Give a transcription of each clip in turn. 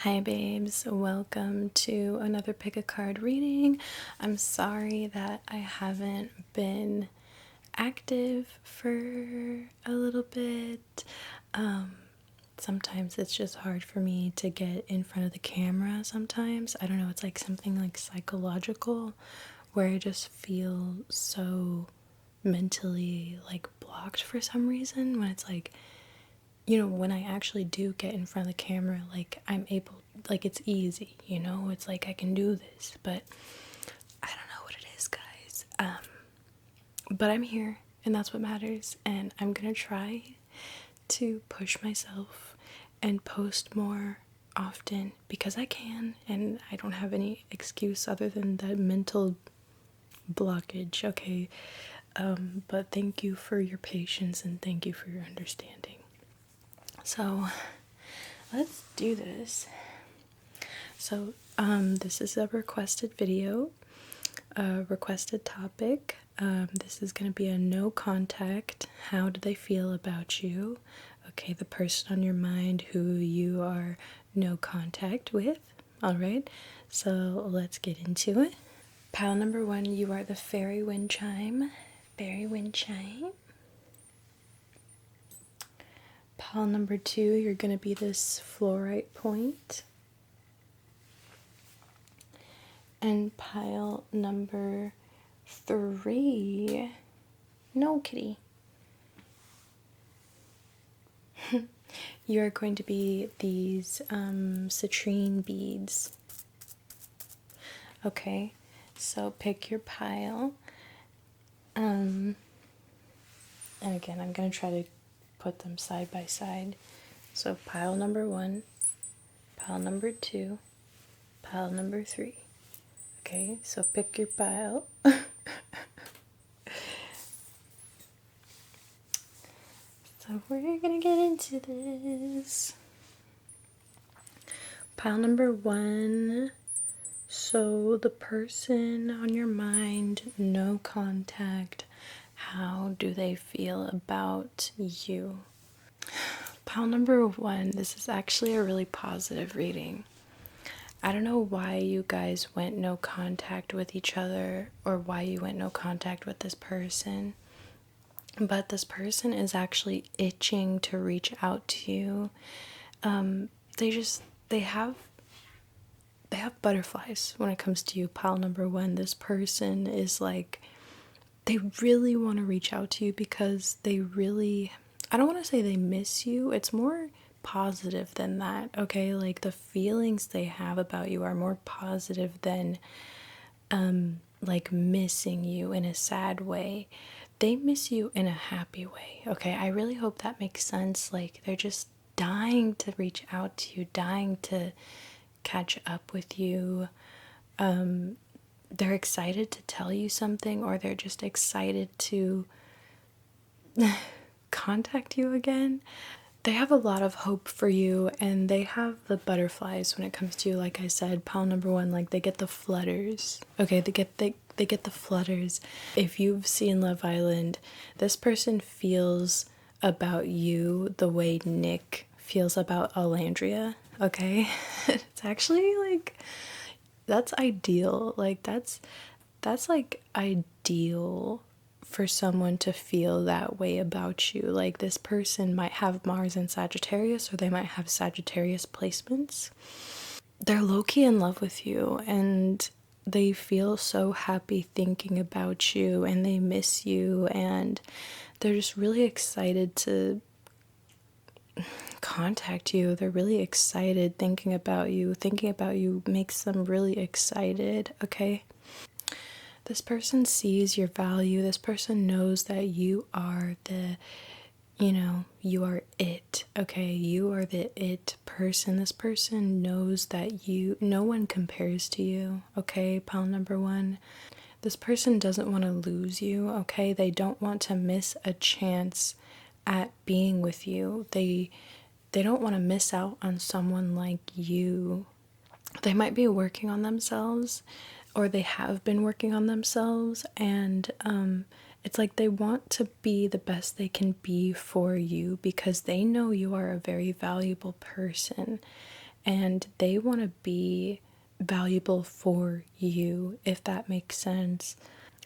Hi babes, welcome to another pick a card reading. I'm sorry that I haven't been active for a little bit. Sometimes it's just hard for me to get in front of the camera sometimes. I don't know, it's like something like psychological where I just feel so mentally like blocked for some reason when it's like, when I actually do get in front of the camera, like I'm able, like it's easy, it's like I can do this, but I don't know what it is, guys. But I'm here and that's what matters, and I'm gonna try to push myself and post more often because I can, and I don't have any excuse other than that mental blockage, okay? But thank you for your patience and thank you for your understanding. So let's do this. So this is a requested video, a requested topic. This is going to be a no contact. How do they feel about you? Okay, the person on your mind who you are no contact with. All right, so let's get into it. Pile number one, you are the fairy wind chime. Fairy wind chime. Pile number two, you're going to be this fluorite point. And pile number three, no kitty. You are going to be these citrine beads. Okay, so pick your pile. And again, I'm going to try to put them side by side. So pile number one, pile number two, pile number three. Okay, so pick your pile. So we're gonna get into this. Pile number one. So the person on your mind, no contact. How do they feel about you? Pile number one, this is actually a really positive reading. I don't know why you guys went no contact with each other or why you went no contact with this person, but this person is actually itching to reach out to you. They have butterflies when it comes to you. Pile number one, this person is like, they really want to reach out to you because they really, I don't want to say they miss you, it's more positive than that, okay? Like the feelings they have about you are more positive than like missing you in a sad way. They miss you in a happy way, okay? I really hope that makes sense. Like they're just dying to reach out to you, dying to catch up with you. They're excited to tell you something, or they're just excited to contact you again. They have a lot of hope for you, and they have the butterflies when it comes to you. Like I said, pile number one, like they get the flutters. Okay, they get the flutters. If you've seen Love Island, this person feels about you the way Nick feels about Alandria. Okay, it's actually like that's ideal. Like that's like ideal for someone to feel that way about you. Like this person might have Mars in Sagittarius, or they might have Sagittarius placements. They're low-key in love with you, and they feel so happy thinking about you, and they miss you, and they're just really excited to contact you. They're really excited thinking about you. Thinking about you makes them really excited, okay? This person sees your value. This person knows that you are you are it, okay? You are the it person. This person knows that no one compares to you, okay? Pile number one. This person doesn't want to lose you, okay? They don't want to miss a chance at being with you. They don't want to miss out on someone like you. They might be working on themselves, or they have been working on themselves, and it's like they want to be the best they can be for you because they know you are a very valuable person, and they want to be valuable for you, if that makes sense.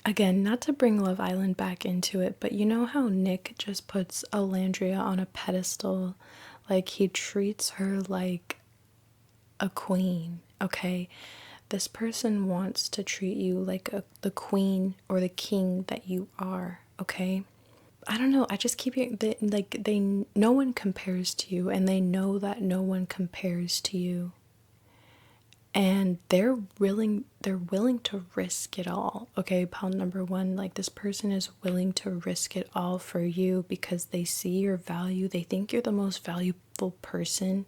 Again, not to bring Love Island back into it, but you know how Nick just puts Alandria on a pedestal? Like, he treats her like a queen, okay? This person wants to treat you like the queen or the king that you are, okay? I don't know, I just keep hearing no one compares to you, and they know that no one compares to you. And they're willing to risk it all. Okay, pound number one, like, this person is willing to risk it all for you because they see your value. They think you're the most valuable person,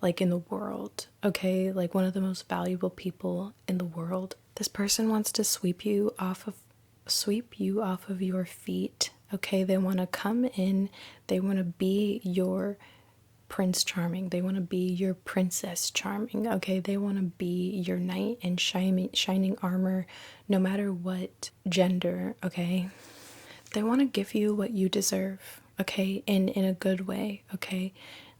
like, in the world. Okay, like, one of the most valuable people in the world. This person wants to sweep you off of your feet. Okay, they want to come in, they want to be your Prince Charming. They want to be your Princess Charming. Okay, they want to be your knight in shining armor, no matter what gender. Okay, they want to give you what you deserve. Okay, in a good way. Okay,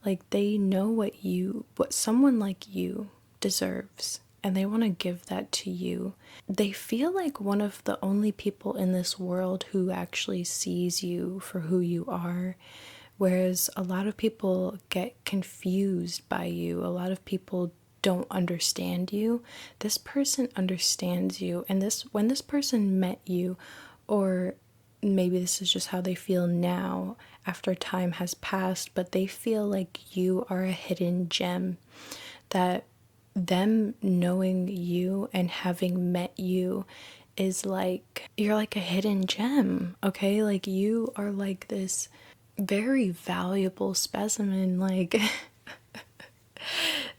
like, they know what someone like you deserves, and they want to give that to you. They feel like one of the only people in this world who actually sees you for who you are. Whereas a lot of people get confused by you, a lot of people don't understand you. This person understands you, and when this person met you, or maybe this is just how they feel now after time has passed, but they feel like you are a hidden gem, that them knowing you and having met you is like, you're like a hidden gem, okay? Like, you are like this very valuable specimen, like,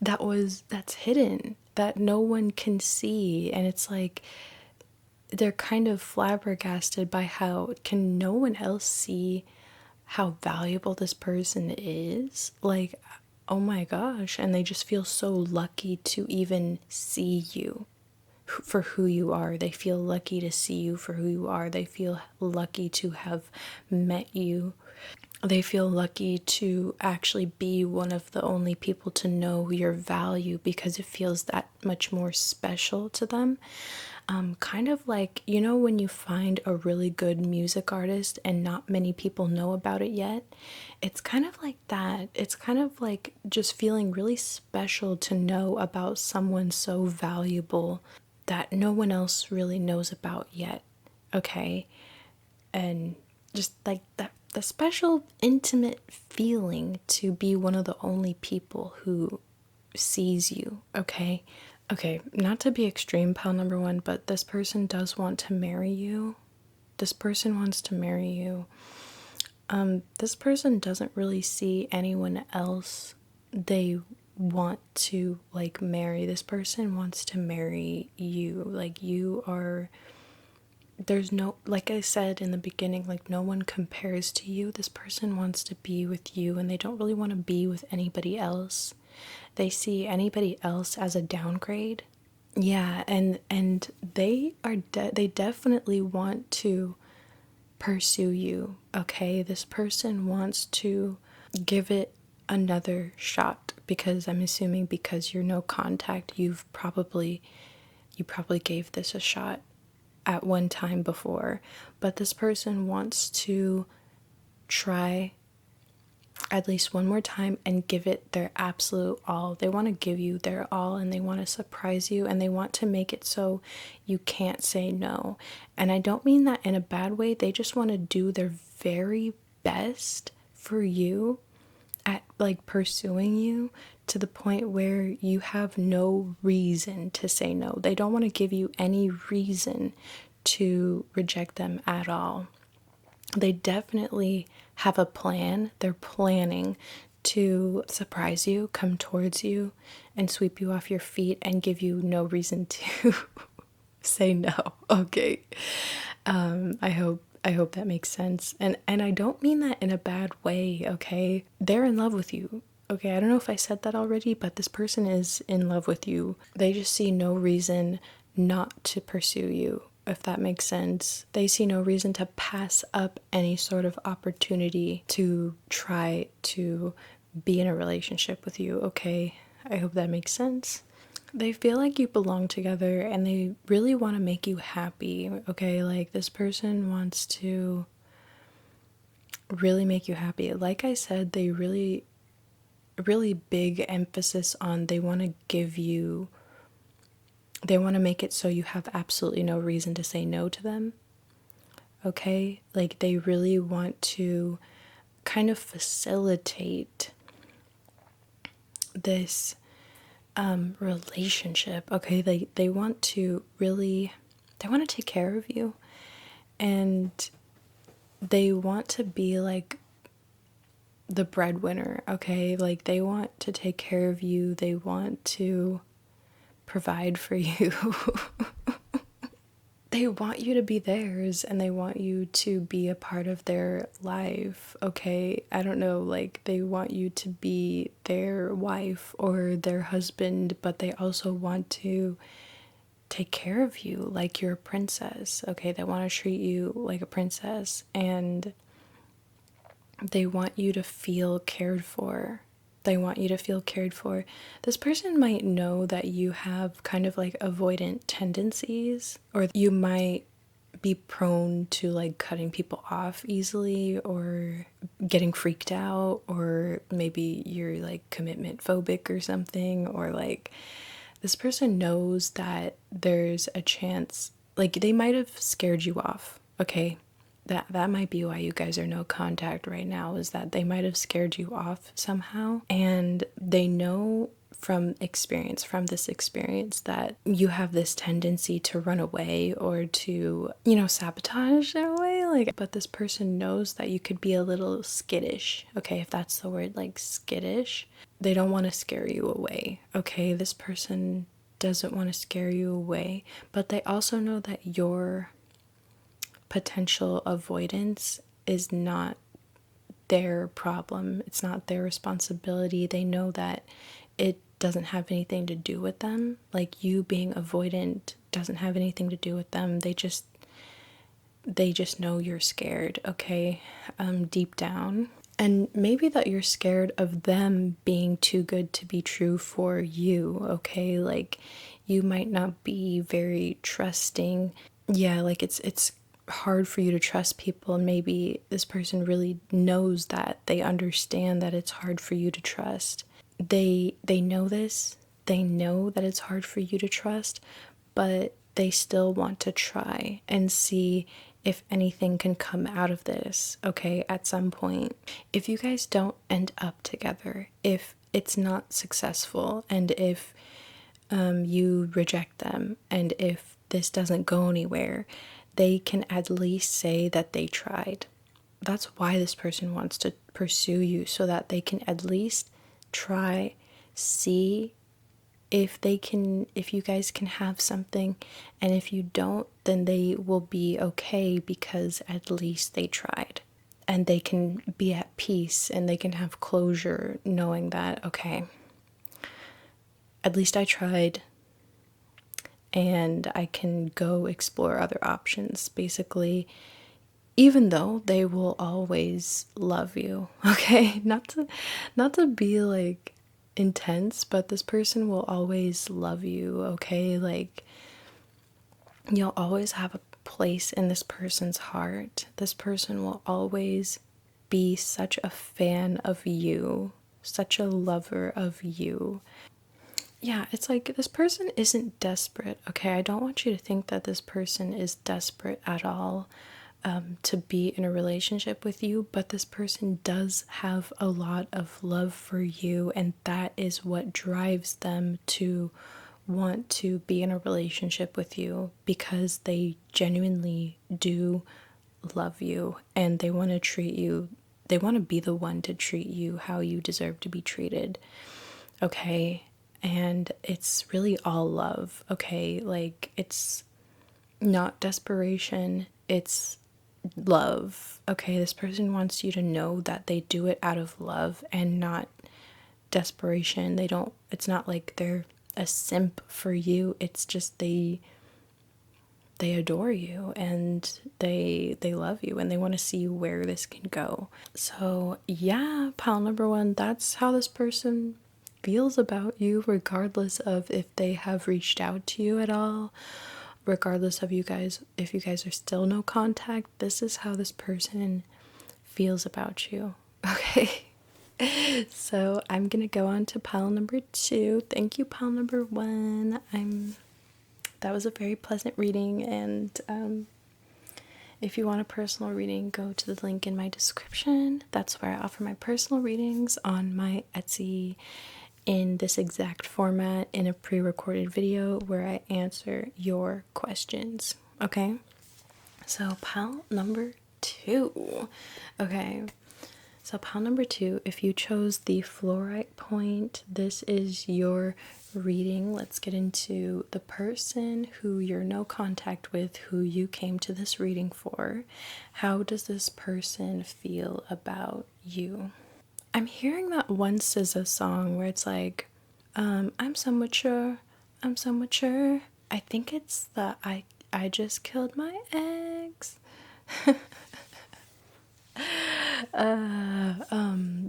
that's hidden, that no one can see. And it's like, they're kind of flabbergasted by how can no one else see how valuable this person is, like, oh my gosh. And they just feel so lucky to even see you for who you are. They feel lucky to see you for who you are. They feel lucky to have met you. They feel lucky to actually be one of the only people to know your value, because it feels that much more special to them. Kind of like, you know, when you find a really good music artist and not many people know about it yet, it's kind of like that. It's kind of like just feeling really special to know about someone so valuable that no one else really knows about yet, okay? And just like that, the special intimate feeling to be one of the only people who sees you, okay? Okay, not to be extreme, pal number one, but this person does want to marry you. This person wants to marry you. This person doesn't really see anyone else they want to, like, marry. This person wants to marry you. Like, you are, there's no, like I said in the beginning, like, no one compares to you. This person wants to be with you, and they don't really want to be with anybody else. They see anybody else as a downgrade. Yeah, and they definitely want to pursue you, okay? This person wants to give it another shot, because I'm assuming, because you're no contact, you probably gave this a shot at one time before. But this person wants to try at least one more time and give it their absolute all. They want to give you their all, and they want to surprise you, and they want to make it so you can't say no. And I don't mean that in a bad way. They just want to do their very best for you at, like, pursuing you to the point where you have no reason to say no. They don't want to give you any reason to reject them at all. They definitely have a plan. They're planning to surprise you, come towards you, and sweep you off your feet and give you no reason to say no. Okay. I hope that makes sense. And I don't mean that in a bad way, okay? They're in love with you. Okay, I don't know if I said that already, but this person is in love with you. They just see no reason not to pursue you, if that makes sense. They see no reason to pass up any sort of opportunity to try to be in a relationship with you, okay? I hope that makes sense. They feel like you belong together and they really want to make you happy, okay? Like this person wants to really make you happy. Like I said, they really big emphasis on they want to give you, they want to make it so you have absolutely no reason to say no to them. Okay? Like they really want to kind of facilitate this relationship. Okay? They want to really, they want to take care of you, and they want to be like the breadwinner. Okay? Like they want to take care of you, they want to provide for you. They want you to be theirs and they want you to be a part of their life, okay? I don't know, like they want you to be their wife or their husband, but they also want to take care of you like you're a princess, okay? They want to treat you like a princess, and they want you to feel cared for. They want you to feel cared for. This person might know that you have kind of like avoidant tendencies, or you might be prone to like cutting people off easily or getting freaked out, or maybe you're like commitment phobic or something, or like this person knows that there's a chance, like they might have scared you off, okay? That might be why you guys are no contact right now, is that they might have scared you off somehow, and they know from experience, from this experience, that you have this tendency to run away or to, you know, sabotage in a way, like, but this person knows that you could be a little skittish, okay, if that's the word, like skittish. They don't want to scare you away, okay? This person doesn't want to scare you away, but they also know that your potential avoidance is not their problem. It's not their responsibility. They know that it doesn't have anything to do with them. Like you being avoidant doesn't have anything to do with them. They just know you're scared, okay? Deep down. And maybe that you're scared of them being too good to be true for you, okay? Like you might not be very trusting. Yeah, like it's hard for you to trust people, and maybe this person really knows that. They understand that it's hard for you to trust. They know this. They know that it's hard for you to trust, but they still want to try and see if anything can come out of this, okay, at some point. If you guys don't end up together, if it's not successful, and if you reject them, and if this doesn't go anywhere, they can at least say that they tried. That's why this person wants to pursue you, so that they can at least try, see if you guys can have something, and if you don't, then they will be okay because at least they tried, and they can be at peace and they can have closure knowing that, okay, at least I tried, and I can go explore other options, basically, even though they will always love you, okay? Not to be like intense, but this person will always love you, okay? Like you'll always have a place in this person's heart. This person will always be such a fan of you, such a lover of you. Yeah, it's like this person isn't desperate, okay? I don't want you to think that this person is desperate at all to be in a relationship with you, but this person does have a lot of love for you, and that is what drives them to want to be in a relationship with you, because they genuinely do love you, and they want to treat you, they want to be the one to treat you how you deserve to be treated, okay? And it's really all love, okay? Like it's not desperation, it's love, okay? This person wants you to know that they do it out of love and not desperation. They don't, it's not like they're a simp for you. It's just they adore you, and they love you, and they want to see where this can go. So yeah, pile number one, that's how this person feels about you, regardless of if they have reached out to you at all, regardless of if you guys are still no contact. This is how this person feels about you. Okay. So I'm gonna go on to pile number 2. Thank you, pile number 1. That was a very pleasant reading, and if you want a personal reading, go to the link in my description. That's where I offer my personal readings on my Etsy in this exact format in a pre-recorded video where I answer your questions. Okay? So pile number 2. Okay. So pile number 2, if you chose the fluorite point, this is your reading. Let's get into the person who you're no contact with, who you came to this reading for. How does this person feel about you? I'm hearing that one SZA song where it's like, I'm so mature, I'm so mature. I think it's the I just killed my ex.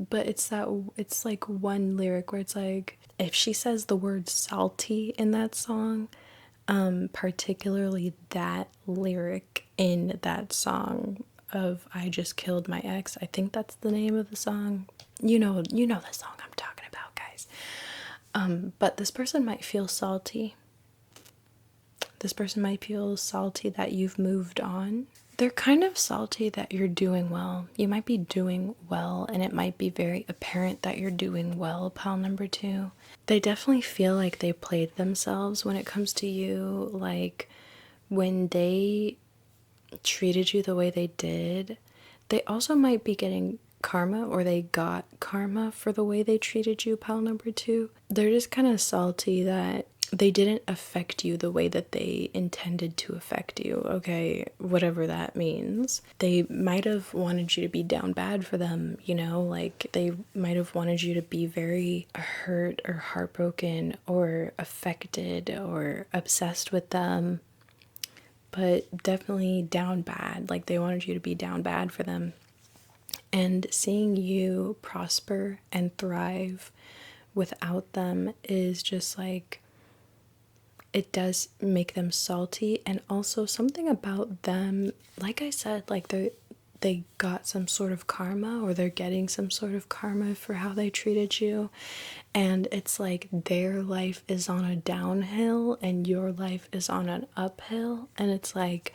But it's like one lyric where it's like, if she says the word salty in that song, particularly that lyric in that song of I just killed my ex, I think that's the name of the song. You know the song I'm talking about, guys. But this person might feel salty. This person might feel salty that you've moved on. They're kind of salty that you're doing well. You might be doing well, and it might be very apparent that you're doing well, pile number 2. They definitely feel like they played themselves when it comes to you. Like, when they treated you the way they did, they also might be getting karma, or they got karma for the way they treated you, pile number 2. They're just kind of salty that they didn't affect you the way that they intended to affect you, okay? Whatever that means. They might have wanted you to be down bad for them, like they might have wanted you to be very hurt or heartbroken or affected or obsessed with them, but definitely down bad. Like, they wanted you to be down bad for them. And seeing you prosper and thrive without them is just like, it does make them salty. And also something about them, like I said, like they got some sort of karma, or they're getting some sort of karma for how they treated you. And it's like their life is on a downhill and your life is on an uphill, and it's like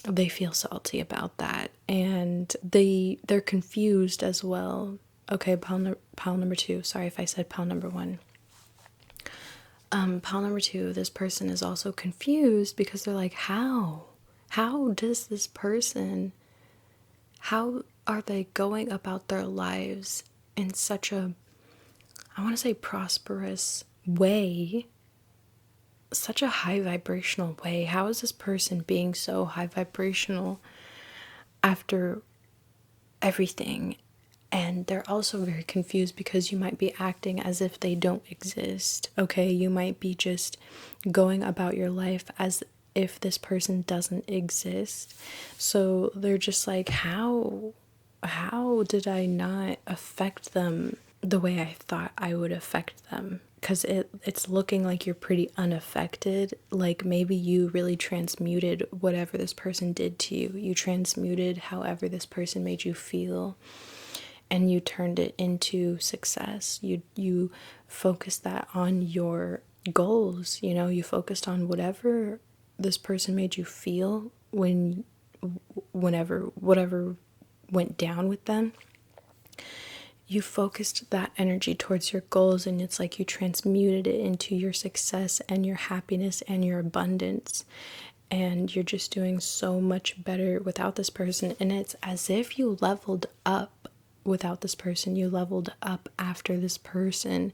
they feel salty about that, and they're confused as well. Okay, pile number 2. Sorry if I said pile number 1. Pile number 2, this person is also confused because they're like, how does this person, how are they going about their lives in such a, I want to say, prosperous way, such a high vibrational way? How is this person being so high vibrational after everything? And they're also very confused because you might be acting as if they don't exist, okay? You might be just going about your life as if this person doesn't exist. So they're just like, how did I not affect them the way I thought I would affect them? Because it's looking like you're pretty unaffected. Like, maybe you really transmuted whatever this person did to you. You transmuted however this person made you feel, and you turned it into success. You focused that on your goals. You focused on whatever this person made you feel whatever went down with them. You focused that energy towards your goals, and it's like you transmuted it into your success and your happiness and your abundance. And you're just doing so much better without this person. And it's as if you leveled up without this person. You leveled up after this person,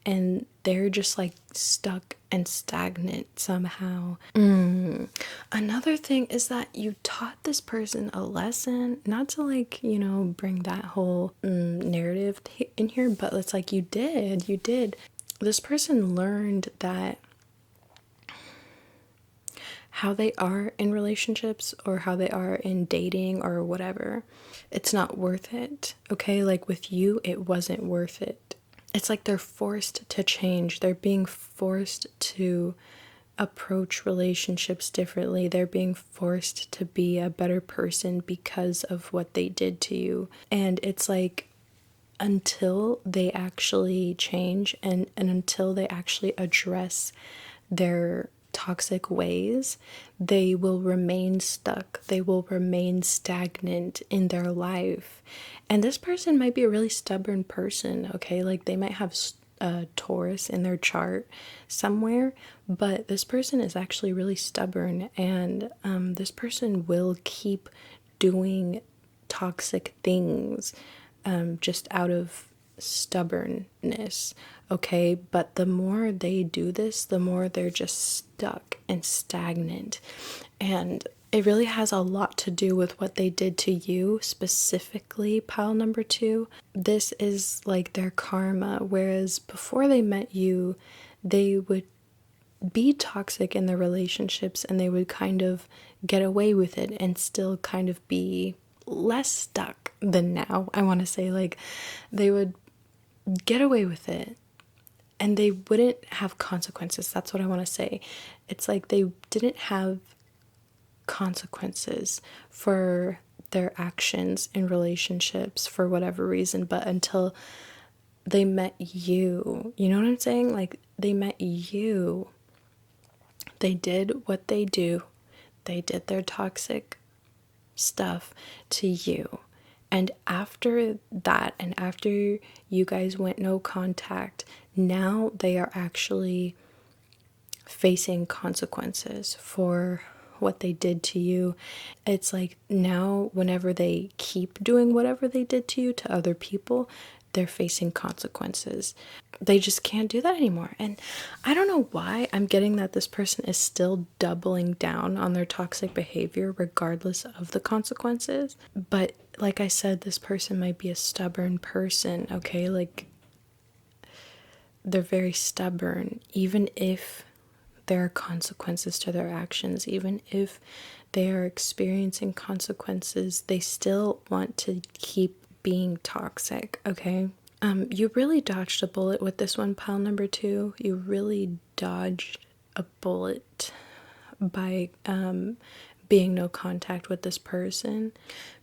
and they're just like stuck and stagnant somehow. Another thing is that you taught this person a lesson, not to like, bring that whole narrative in here, but it's like you did. This person learned that how they are in relationships, or how they are in dating or whatever, it's not worth it, okay? Like with you, it wasn't worth it. it's like they're forced to change. They're being forced to approach relationships differently. They're being forced to be a better person because of what they did to you. And it's like, until they actually change and until they actually address their toxic ways, they will remain stuck. They will remain stagnant in their life. And this person might be a really stubborn person, okay? Like they might have a Taurus in their chart somewhere, but this person is actually really stubborn, and this person will keep doing toxic things just out of stubbornness, okay? But the more they do this, the more they're just stuck and stagnant. And it really has a lot to do with what they did to you, specifically, pile number 2. This is like their karma, whereas before they met you, they would be toxic in their relationships and they would kind of get away with it and still kind of be less stuck than now. I want to say, like, they would get away with it and they wouldn't have consequences. That's what I want to say. It's like they didn't have consequences for their actions in relationships for whatever reason, but until they met you, you know what I'm saying? Like, they met you, they did what they do, they did their toxic stuff to you. And after that, and after you guys went no contact, now they are actually facing consequences for what they did to you. It's like now, whenever they keep doing whatever they did to you to other people, they're facing consequences. They just can't do that anymore. And I don't know why I'm getting that this person is still doubling down on their toxic behavior regardless of the consequences. But like I said, this person might be a stubborn person, okay? Like, they're very stubborn, even if there are consequences to their actions, even if they are experiencing consequences, they still want to keep being toxic, okay? You really dodged a bullet with this one, pile number 2. You really dodged a bullet by being no contact with this person,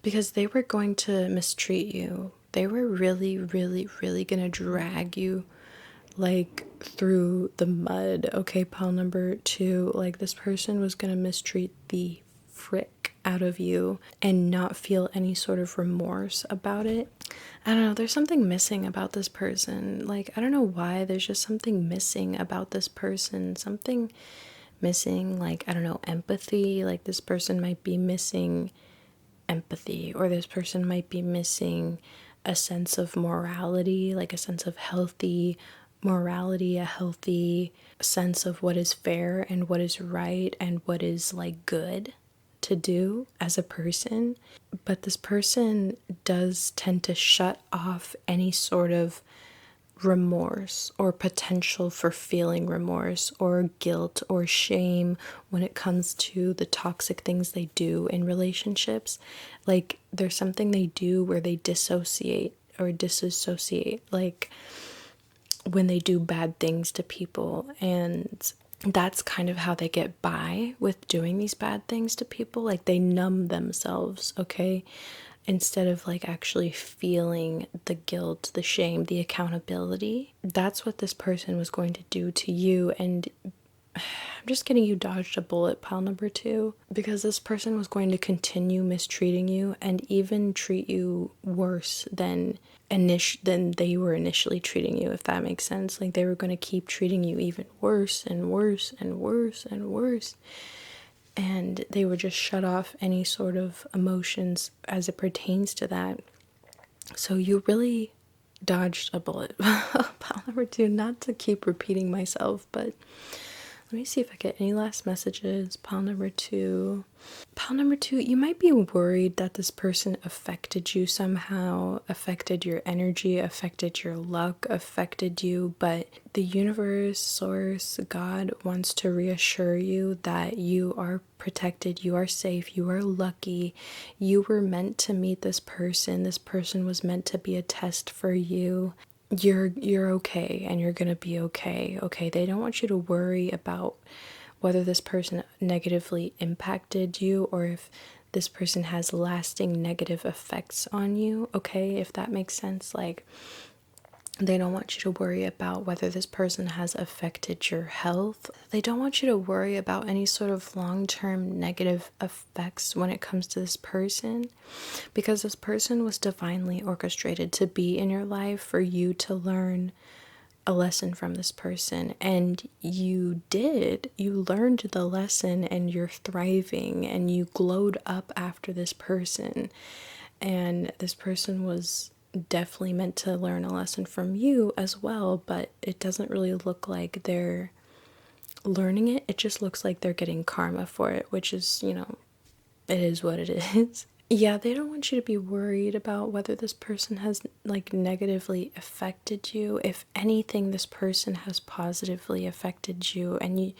because they were going to mistreat you. They were really, really, really gonna drag you like through the mud, okay, pile number 2. Like, this person was gonna mistreat the frick out of you and not feel any sort of remorse about it. I don't know, there's something missing about this person. Like, I don't know why, there's just something missing about this person. Something missing, like, I don't know, empathy. Like, this person might be missing empathy, or this person might be missing a sense of morality, like a sense of healthy morality, a healthy sense of what is fair and what is right and what is like good to do as a person. But this person does tend to shut off any sort of remorse or potential for feeling remorse or guilt or shame when it comes to the toxic things they do in relationships. Like, there's something they do where they dissociate or disassociate, like when they do bad things to people, and that's kind of how they get by with doing these bad things to people. Like, they numb themselves, okay, instead of like actually feeling the guilt, the shame, the accountability. That's what this person was going to do to you. And I'm just kidding, you dodged a bullet, pile number 2, because this person was going to continue mistreating you and even treat you worse than they were initially treating you, if that makes sense. Like, they were going to keep treating you even worse and worse and worse and worse. And they would just shut off any sort of emotions as it pertains to that. So you really dodged a bullet, pile number 2. Not to keep repeating myself, but let me see if I get any last messages. Pile number 2. Pile number 2, you might be worried that this person affected you somehow, affected your energy, affected your luck, affected you, but the universe, source, God wants to reassure you that you are protected, you are safe, you are lucky, you were meant to meet this person. This person was meant to be a test for you. you're okay and you're gonna be okay. Okay, they don't want you to worry about whether this person negatively impacted you or if this person has lasting negative effects on you. Okay, if that makes sense. Like, they don't want you to worry about whether this person has affected your health. They don't want you to worry about any sort of long-term negative effects when it comes to this person, because this person was divinely orchestrated to be in your life for you to learn a lesson from this person. And you did. You learned the lesson and you're thriving and you glowed up after this person. And this person was definitely meant to learn a lesson from you as well, but it doesn't really look like they're learning it. It just looks like they're getting karma for it, which is, it is what it is. Yeah, they don't want you to be worried about whether this person has like negatively affected you. If anything, this person has positively affected you, and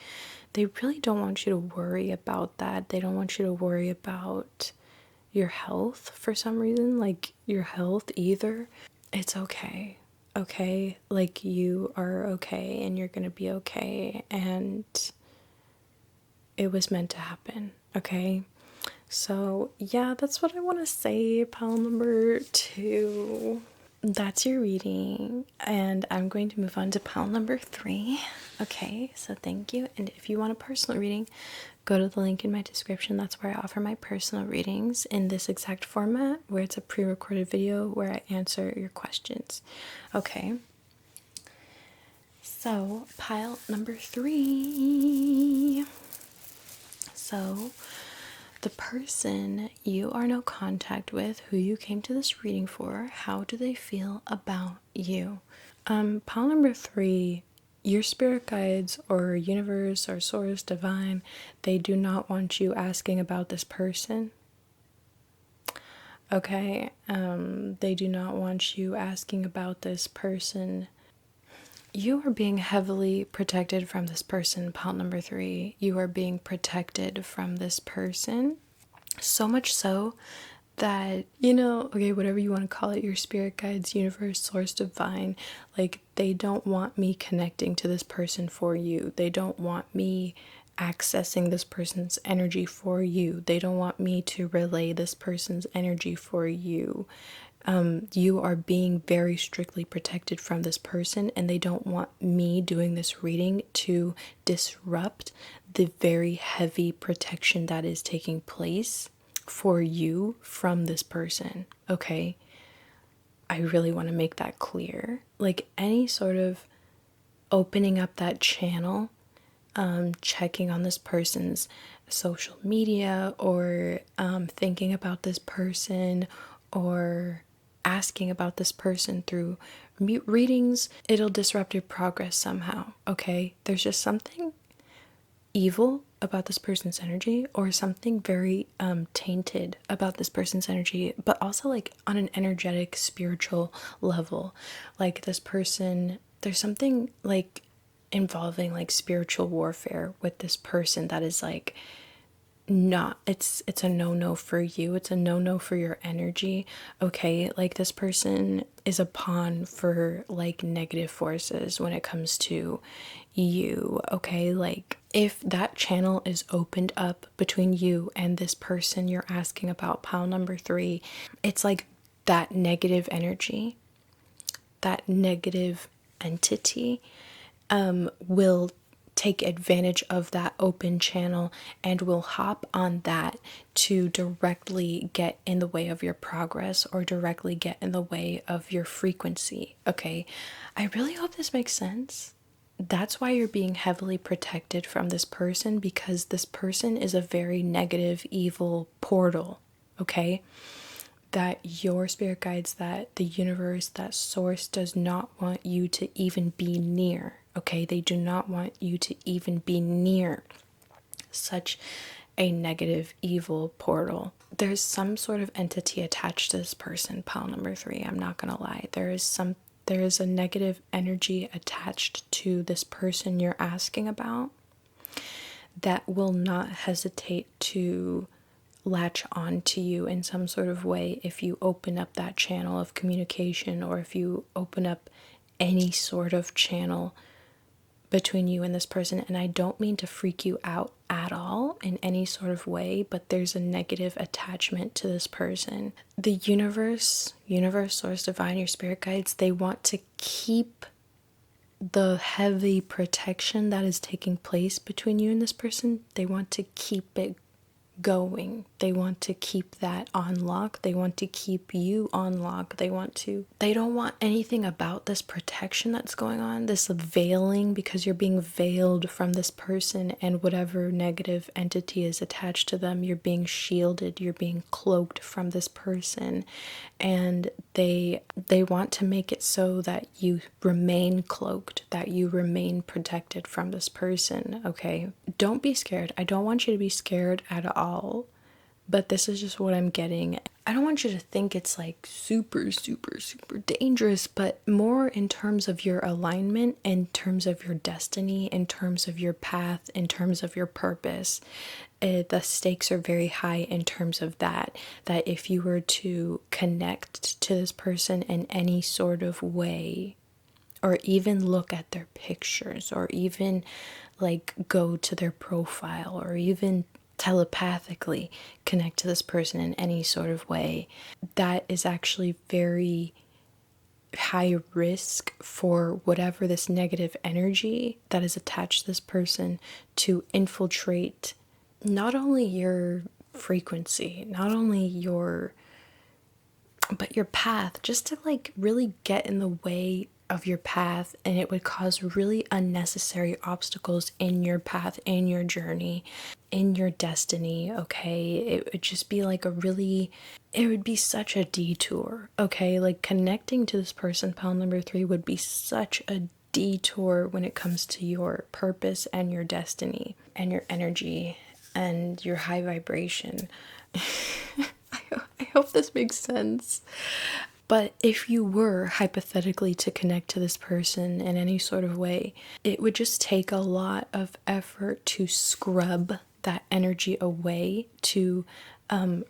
they really don't want you to worry about that. They don't want you to worry about your health for some reason, like your health either. It's okay. Okay? Like, you are okay and you're gonna be okay, and it was meant to happen. Okay? So, yeah, that's what I want to say, pile number 2. That's your reading, and I'm going to move on to pile number 3. Okay, so thank you. And if you want a personal reading, go to the link in my description. That's where I offer my personal readings in this exact format, where it's a pre-recorded video where I answer your questions. Okay, so pile number 3. So the person you are no contact with, who you came to this reading for, how do they feel about you? Pile number 3, your spirit guides or universe or source, divine, they do not want you asking about this person. Okay, they do not want you asking about this person. You are being heavily protected from this person, pile number 3. You are being protected from this person. So much so that, okay, whatever you want to call it, your spirit guides, universe, source, divine, like, they don't want me connecting to this person for you. They don't want me accessing this person's energy for you. They don't want me to relay this person's energy for you. You are being very strictly protected from this person, and they don't want me doing this reading to disrupt the very heavy protection that is taking place for you from this person. Okay, I really want to make that clear. Like, any sort of opening up that channel, checking on this person's social media, or thinking about this person, or asking about this person through readings, it'll disrupt your progress somehow. Okay, there's just something evil about this person's energy, or something very tainted about this person's energy, but also like on an energetic spiritual level. Like, this person, there's something like involving like spiritual warfare with this person that is like not, it's a no for you. It's a no for your energy. Okay, like, this person is a pawn for like negative forces when it comes to you. Okay, like, if that channel is opened up between you and this person you're asking about, pile number 3, it's like that negative energy, that negative entity will take advantage of that open channel and will hop on that to directly get in the way of your progress, or directly get in the way of your frequency. Okay, I really hope this makes sense. That's why you're being heavily protected from this person, because this person is a very negative, evil portal. Okay, that your spirit guides, that the universe, that source does not want you to even be near. Okay, they do not want you to even be near such a negative, evil portal. There's some sort of entity attached to this person, pile number 3. I'm not gonna lie. There is a negative energy attached to this person you're asking about that will not hesitate to latch on to you in some sort of way if you open up that channel of communication, or if you open up any sort of channel between you and this person. And I don't mean to freak you out at all in any sort of way, but there's a negative attachment to this person. The universe, source divine, your spirit guides, they want to keep the heavy protection that is taking place between you and this person. They want to keep it going. They want to keep that on lock. They want to keep you on lock. They don't want anything about this protection that's going on, this veiling, because you're being veiled from this person and whatever negative entity is attached to them. You're being shielded, you're being cloaked from this person, and they want to make it so that you remain cloaked, that you remain protected from this person. Okay, don't be scared. I don't want you to be scared at all, but this is just what I'm getting. I don't want you to think it's like super dangerous, but more in terms of your alignment, in terms of your destiny, in terms of your path, in terms of your purpose. The stakes are very high in terms of that if you were to connect to this person in any sort of way, or even look at their pictures, or even like go to their profile, or even telepathically connect to this person in any sort of way, that is actually very high risk for whatever this negative energy that is attached to this person to infiltrate not only your frequency, not only but your path, just to like really get in the way of your path, and it would cause really unnecessary obstacles in your path, in your journey, in your destiny. Okay, it would just be like it would be such a detour. Okay, like connecting to this person, pile number 3, would be such a detour when it comes to your purpose and your destiny and your energy and your high vibration. I hope this makes sense. But if you were hypothetically to connect to this person in any sort of way, it would just take a lot of effort to scrub that energy away, to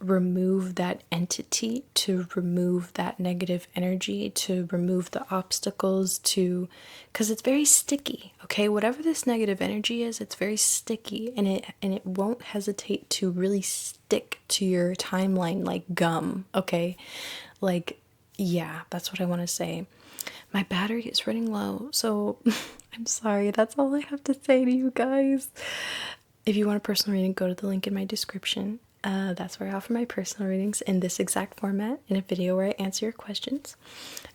remove that entity, to remove that negative energy, to remove the obstacles, because it's very sticky. Okay, whatever this negative energy is, it's very sticky, and it won't hesitate to really stick to your timeline like gum. Okay, like, yeah, that's what I want to say. My battery is running low, so I'm sorry. That's all I have to say to you guys. If you want a personal reading, go to the link in my description. That's where I offer my personal readings in this exact format, in a video where I answer your questions.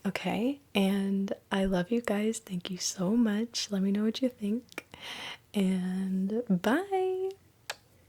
Okay, and I love you guys. Thank you so much. Let me know what you think. And bye.